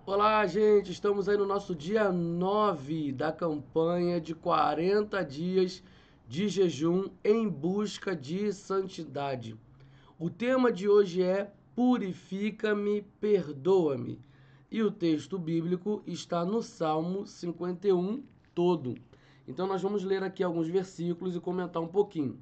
Olá, gente! Estamos aí no nosso dia 9 da campanha de 40 dias de jejum em busca de santidade. O tema de hoje é Purifica-me, perdoa-me. E o texto bíblico está no Salmo 51 todo. Então nós vamos ler aqui alguns versículos e comentar um pouquinho.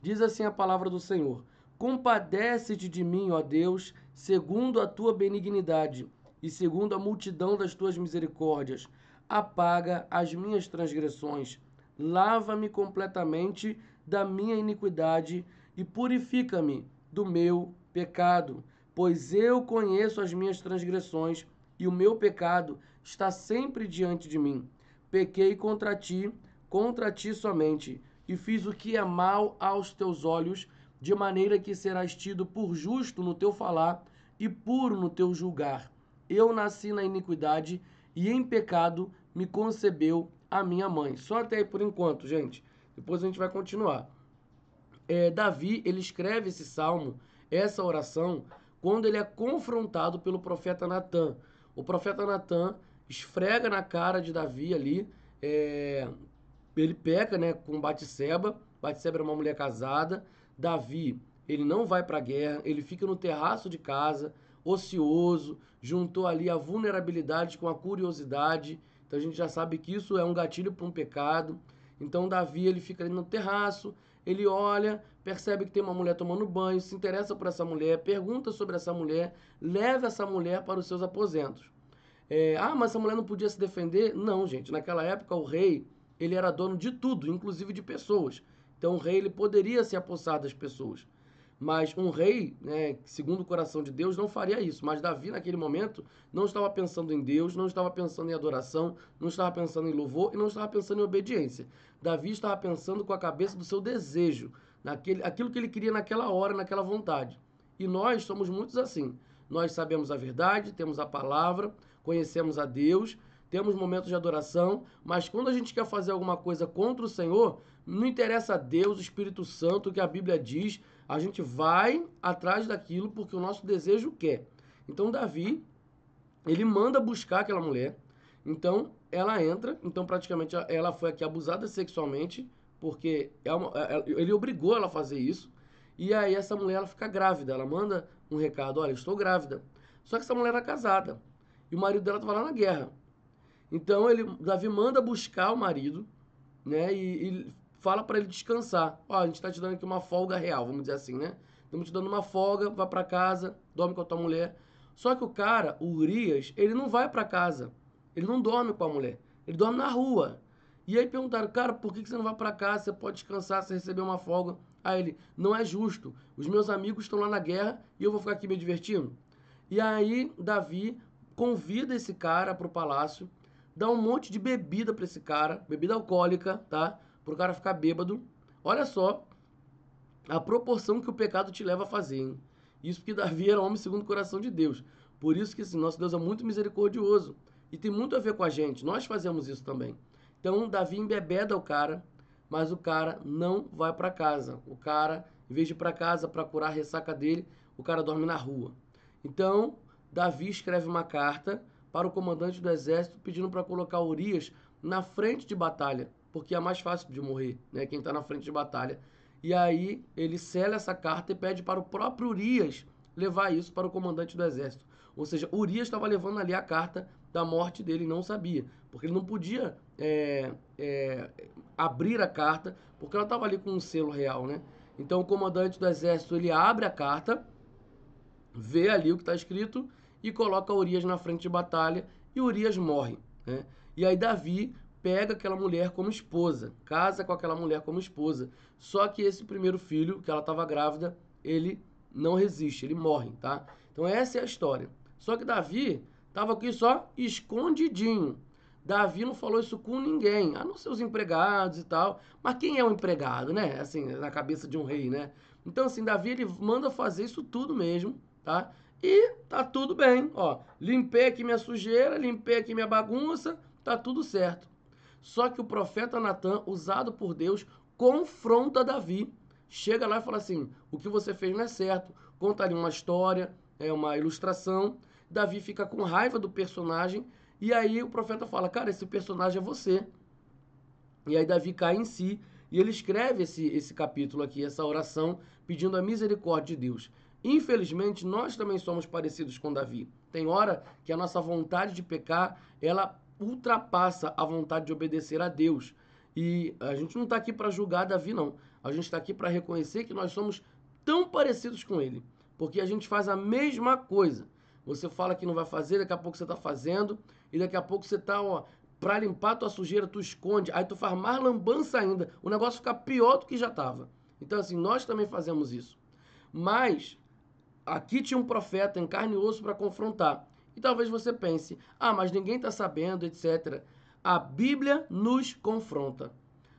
Diz assim a palavra do Senhor: Compadece-te de mim, ó Deus, segundo a tua benignidade e segundo a multidão das tuas misericórdias. Apaga as minhas transgressões, lava-me completamente da minha iniquidade e purifica-me do meu pecado, pois eu conheço as minhas transgressões e o meu pecado está sempre diante de mim. Pequei contra ti somente, e fiz o que é mal aos teus olhos, de maneira que serás tido por justo no teu falar e puro no teu julgar. Eu nasci na iniquidade e em pecado me concebeu a minha mãe. Só até aí por enquanto, gente. Depois a gente vai continuar. Davi, ele escreve esse salmo, essa oração, quando ele é confrontado pelo profeta Natã. O profeta Natã esfrega na cara de Davi ali, ele peca, né, com Batseba. Batseba era uma mulher casada. Davi, ele não vai para a guerra, ele fica no terraço de casa, ocioso, juntou ali a vulnerabilidade com a curiosidade. Então a gente já sabe que isso é um gatilho para um pecado. Então Davi, ele fica ali no terraço, ele olha, percebe que tem uma mulher tomando banho, se interessa por essa mulher, pergunta sobre essa mulher, leva essa mulher para os seus aposentos. Mas essa mulher não podia se defender? Não, gente. Naquela época, o rei, ele era dono de tudo, inclusive de pessoas. Então, o rei, ele poderia se apossar das pessoas. Mas um rei, né, segundo o coração de Deus, não faria isso. Mas Davi, naquele momento, não estava pensando em Deus, não estava pensando em adoração, não estava pensando em louvor e não estava pensando em obediência. Davi estava pensando com a cabeça do seu desejo, aquilo que ele queria naquela hora, naquela vontade. E nós somos muitos assim. Nós sabemos a verdade, temos a palavra, conhecemos a Deus, temos momentos de adoração, mas quando a gente quer fazer alguma coisa contra o Senhor, não interessa a Deus, o Espírito Santo, o que a Bíblia diz, a gente vai atrás daquilo porque o nosso desejo quer. Então Davi, ele manda buscar aquela mulher, então ela entra, então praticamente ela foi aqui abusada sexualmente, porque ele obrigou ela a fazer isso, e aí essa mulher ela fica grávida, ela manda um recado, olha, estou grávida. Só que essa mulher era casada, e o marido dela estava lá na guerra. Então Davi manda buscar o marido, né? E fala para ele descansar. Ó, a gente tá te dando aqui uma folga real, vamos dizer assim, né? Estamos te dando uma folga, vá para casa, dorme com a tua mulher. Só que o cara, o Urias, ele não vai para casa. Ele não dorme com a mulher. Ele dorme na rua. E aí perguntaram, cara, por que você não vai para casa? Você pode descansar, você recebeu uma folga. Aí ele, não é justo. Os meus amigos estão lá na guerra e eu vou ficar aqui me divertindo. E aí Davi convida esse cara pro palácio, dá um monte de bebida para esse cara, bebida alcoólica, tá? Pro cara ficar bêbado. Olha só a proporção que o pecado te leva a fazer, hein? Isso porque Davi era homem segundo o coração de Deus. Por isso que assim, nosso Deus é muito misericordioso. E tem muito a ver com a gente. Nós fazemos isso também. Então Davi embebeda o cara, mas o cara não vai para casa. O cara, em vez de ir para casa para curar a ressaca dele, o cara dorme na rua. Então Davi escreve uma carta para o comandante do exército pedindo para colocar Urias na frente de batalha, porque é mais fácil de morrer, né? Quem está na frente de batalha. E aí ele sela essa carta e pede para o próprio Urias levar isso para o comandante do exército. Ou seja, Urias estava levando ali a carta da morte dele e não sabia, porque ele não podia abrir a carta, porque ela estava ali com um selo real, né? Então o comandante do exército ele abre a carta, vê ali o que está escrito e coloca Urias na frente de batalha e Urias morre, né? E aí Davi pega aquela mulher como esposa, casa com aquela mulher como esposa. Só que esse primeiro filho, que ela estava grávida, ele não resiste, ele morre, tá? Então essa é a história. Só que Davi estava aqui só escondidinho. Davi não falou isso com ninguém, a não ser os empregados e tal. Mas quem é o empregado, né? Assim, na cabeça de um rei, né? Então, assim, Davi ele manda fazer isso tudo mesmo, tá? E tá tudo bem, ó. Limpei aqui minha sujeira, limpei aqui minha bagunça, tá tudo certo. Só que o profeta Natã, usado por Deus, confronta Davi. Chega lá e fala assim: o que você fez não é certo. Conta ali uma história, uma ilustração. Davi fica com raiva do personagem, e aí o profeta fala, cara, esse personagem é você. E aí Davi cai em si, e ele escreve esse capítulo aqui, essa oração, pedindo a misericórdia de Deus. Infelizmente, nós também somos parecidos com Davi. Tem hora que a nossa vontade de pecar, ela ultrapassa a vontade de obedecer a Deus. E a gente não está aqui para julgar Davi, não. A gente está aqui para reconhecer que nós somos tão parecidos com ele, porque a gente faz a mesma coisa. Você fala que não vai fazer, daqui a pouco você está fazendo, e daqui a pouco você está, para limpar a tua sujeira, tu esconde, aí tu faz mais lambança ainda, o negócio fica pior do que já estava. Então, assim, nós também fazemos isso. Mas aqui tinha um profeta em carne e osso para confrontar. E talvez você pense, mas ninguém está sabendo, etc. A Bíblia nos confronta.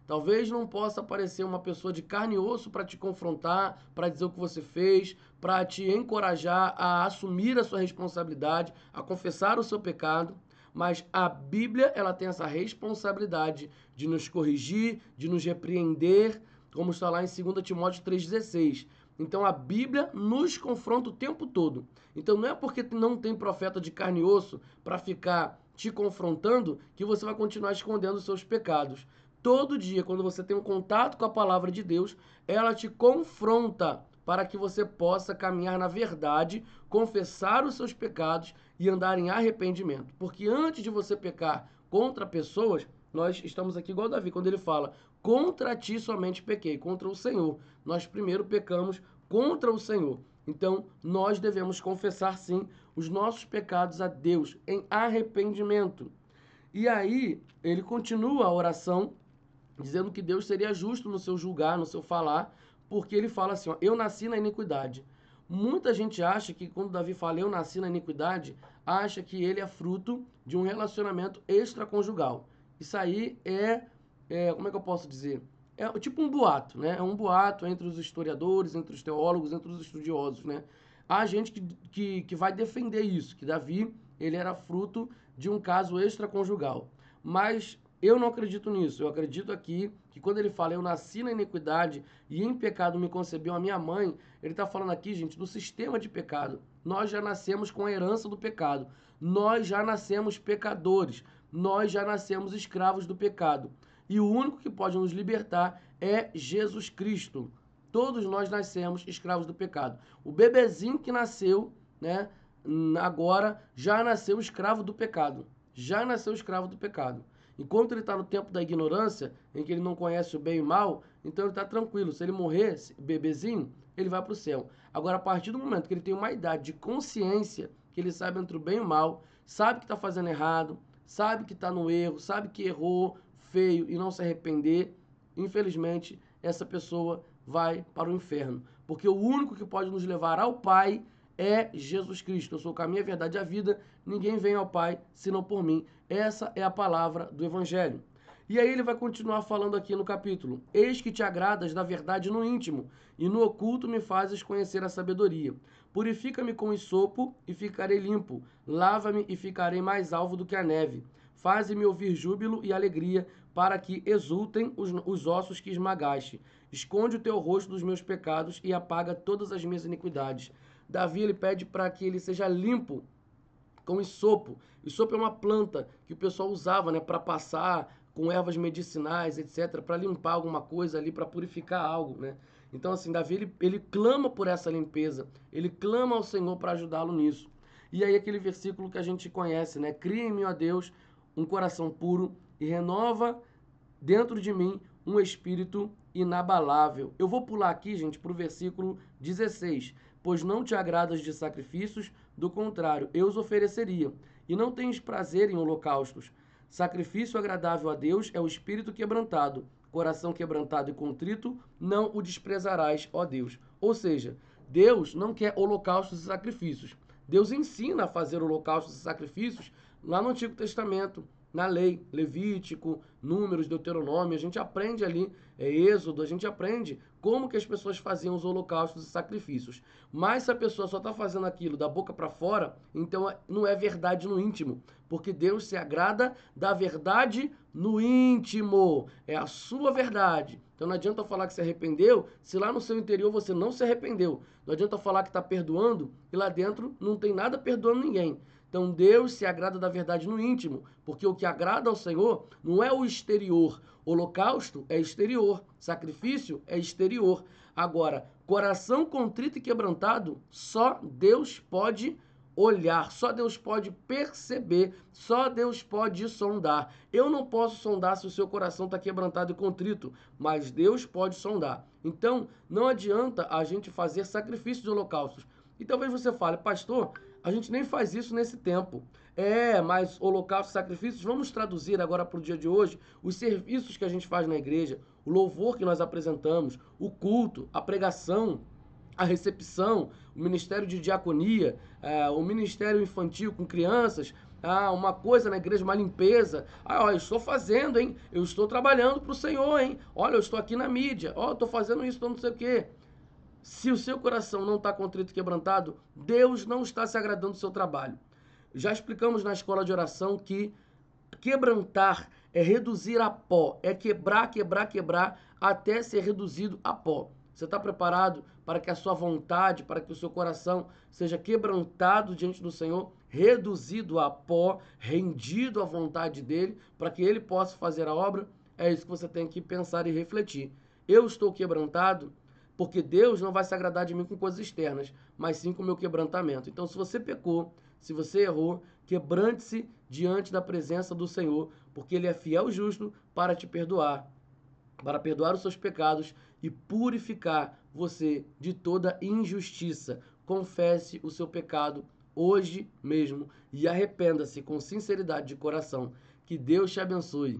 Talvez não possa aparecer uma pessoa de carne e osso para te confrontar, para dizer o que você fez, para te encorajar a assumir a sua responsabilidade, a confessar o seu pecado. Mas a Bíblia, ela tem essa responsabilidade de nos corrigir, de nos repreender, como está lá em 2 Timóteo 3,16. Então a Bíblia nos confronta o tempo todo. Então não é porque não tem profeta de carne e osso para ficar te confrontando que você vai continuar escondendo os seus pecados. Todo dia, quando você tem um contato com a palavra de Deus, ela te confronta para que você possa caminhar na verdade, confessar os seus pecados e andar em arrependimento. Porque antes de você pecar contra pessoas, nós estamos aqui igual Davi, quando ele fala, contra ti somente pequei, contra o Senhor. Nós primeiro pecamos contra o Senhor. Então, nós devemos confessar sim os nossos pecados a Deus em arrependimento. E aí, ele continua a oração, dizendo que Deus seria justo no seu julgar, no seu falar, porque ele fala assim, eu nasci na iniquidade. Muita gente acha que quando Davi fala eu nasci na iniquidade, acha que ele é fruto de um relacionamento extraconjugal. Isso aí como é que eu posso dizer? É tipo um boato, né? É um boato entre os historiadores, entre os teólogos, entre os estudiosos, né? Há gente que vai defender isso, que Davi ele era fruto de um caso extraconjugal. Mas eu não acredito nisso. Eu acredito aqui que quando ele fala eu nasci na iniquidade e em pecado me concebeu a minha mãe, ele está falando aqui, gente, do sistema de pecado. Nós já nascemos com a herança do pecado. Nós já nascemos pecadores. Nós já nascemos escravos do pecado. E o único que pode nos libertar é Jesus Cristo. Todos nós nascemos escravos do pecado. O bebezinho que nasceu, né, agora já nasceu escravo do pecado. Já nasceu escravo do pecado. Enquanto ele está no tempo da ignorância, em que ele não conhece o bem e o mal, então ele está tranquilo. Se ele morrer, bebezinho, ele vai para o céu. Agora, a partir do momento que ele tem uma idade de consciência, que ele sabe entre o bem e o mal, sabe que está fazendo errado, sabe que está no erro, sabe que errou feio e não se arrepender, infelizmente, essa pessoa vai para o inferno. Porque o único que pode nos levar ao Pai é Jesus Cristo. Eu sou o caminho, a verdade e a vida. Ninguém vem ao Pai senão por mim. Essa é a palavra do Evangelho. E aí ele vai continuar falando aqui no capítulo. Eis que te agradas da verdade no íntimo, e no oculto me fazes conhecer a sabedoria. Purifica-me com esopo e ficarei limpo. Lava-me e ficarei mais alvo do que a neve. Faze-me ouvir júbilo e alegria, para que exultem os ossos que esmagaste. Esconde o teu rosto dos meus pecados e apaga todas as minhas iniquidades. Davi ele pede para que ele seja limpo com esopo. Esopo é uma planta que o pessoal usava, né, para passar com ervas medicinais, etc., para limpar alguma coisa ali, para purificar algo, né? Então, assim, Davi ele clama por essa limpeza, ele clama ao Senhor para ajudá-lo nisso. E aí aquele versículo que a gente conhece, né? Cria em mim, ó Deus, um coração puro e renova dentro de mim um espírito inabalável. Eu vou pular aqui, gente, para o versículo 16. Pois não te agradas de sacrifícios, do contrário, eu os ofereceria. E não tens prazer em holocaustos. Sacrifício agradável a Deus é o espírito quebrantado. Coração quebrantado e contrito, não o desprezarás, ó Deus. Ou seja, Deus não quer holocaustos e sacrifícios. Deus ensina a fazer holocaustos e sacrifícios lá no Antigo Testamento, na lei, Levítico, Números, Deuteronômio, a gente aprende ali, Êxodo, a gente aprende como que as pessoas faziam os holocaustos e sacrifícios. Mas se a pessoa só está fazendo aquilo da boca para fora, então não é verdade no íntimo, porque Deus se agrada da verdade no íntimo, é a sua verdade, Então não adianta falar que se arrependeu, se lá no seu interior você não se arrependeu. Não adianta falar que está perdoando e lá dentro não tem nada perdoando ninguém. Então Deus se agrada da verdade no íntimo, porque o que agrada ao Senhor não é o exterior. Holocausto é exterior, sacrifício é exterior. Agora, coração contrito e quebrantado, só Deus pode olhar, só Deus pode perceber, só Deus pode sondar. Eu não posso sondar se o seu coração está quebrantado e contrito, mas Deus pode sondar. Então, não adianta a gente fazer sacrifício de holocaustos. E talvez você fale, pastor, a gente nem faz isso nesse tempo. Mas holocaustos e sacrifícios, vamos traduzir agora para o dia de hoje os serviços que a gente faz na igreja, o louvor que nós apresentamos, o culto, a pregação, a recepção, o ministério de diaconia, o ministério infantil com crianças, uma coisa na igreja, uma limpeza. Eu estou fazendo, hein? Eu estou trabalhando para o Senhor, hein? Olha, eu estou aqui na mídia. Eu estou fazendo isso, estou não sei o quê. Se o seu coração não está contrito e quebrantado, Deus não está se agradando do seu trabalho. Já explicamos na escola de oração que quebrantar é reduzir a pó, é quebrar, quebrar, quebrar, até ser reduzido a pó. Você está preparado para que a sua vontade, para que o seu coração seja quebrantado diante do Senhor, reduzido a pó, rendido à vontade dele, para que ele possa fazer a obra? É isso que você tem que pensar e refletir. Eu estou quebrantado porque Deus não vai se agradar de mim com coisas externas, mas sim com o meu quebrantamento. Então, se você pecou, se você errou, quebrante-se diante da presença do Senhor, porque Ele é fiel e justo para te perdoar, para perdoar os seus pecados e purificar você de toda injustiça. Confesse o seu pecado hoje mesmo e arrependa-se com sinceridade de coração. Que Deus te abençoe.